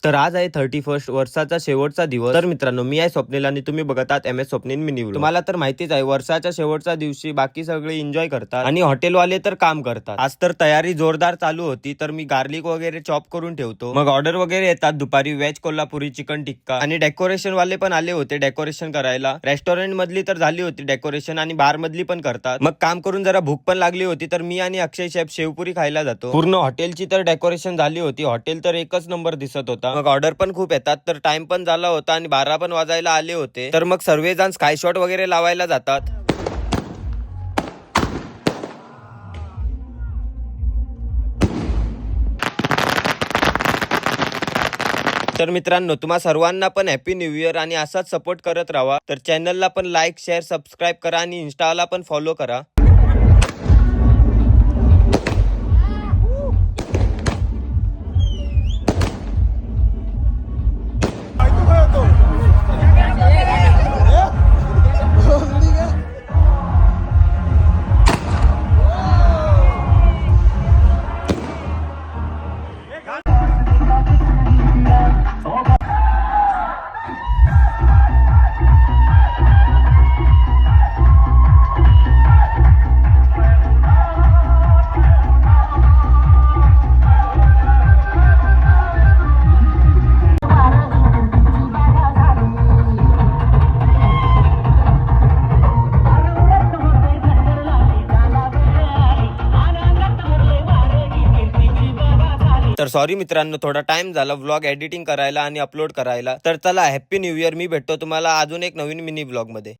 तर आज आहे 31 वर्षाचा शेवटचा दिवस। तर मित्रांनो, मी आहे स्वप्नील आणि तुम्ही बघत आहात MS स्वप्नील मिनी व्लॉग। तुम्हाला तर माहितीच आहे, वर्षाच्या शेवटच्या दिवशी बाकी सगळे एन्जॉय करतात आणि हॉटेलवाले तर काम करतात। आज तर तयारी जोरदार चालू होती, तर मी गार्लिक वगैरे चॉप करून ठेवतो, मग ऑर्डर वगैरे येतात दुपारी व्हेज कोल्हापुरी, चिकन टिक्का आणि डेकोरेशन वाले पण आले होते डेकोरेशन करायला। रेस्टॉरंट मधली तर झाली होती डेकोरेशन आणि बार मधली पण करतात। मग काम करून जरा भूक पण लागली होती, तर मी आणि अक्षय शेफ शेवपुरी खायला जातो। पूर्ण हॉटेलची तर डेकोरेशन झाली होती, हॉटेल तर एकच नंबर दिसत होता। मग ऑर्डर पण खूप येतात, तर टाइम पण झाला होता आणि 12 पण वाजायला आले होते, तर मग सर्वजण स्काय शॉट वगैरे लावायला जातात। तर मित्रांनो, तुम्हा सर्वांना पण हॅपी न्यू इयर आणि असाच सपोर्ट करत राहा। तर चॅनलला पण लाईक शेअर सबस्क्राईब करा आणि इन्स्टाला पण फॉलो करा। तर सॉरी मित्रांनो, थोडा टाइम झाला व्लॉग एडिटिंग करायला आणि अपलोड करायला। तर चला, हॅपी न्यू इयर। मी भेटतो तुम्हाला अजून एक नवीन मिनी व्लॉग मध्ये।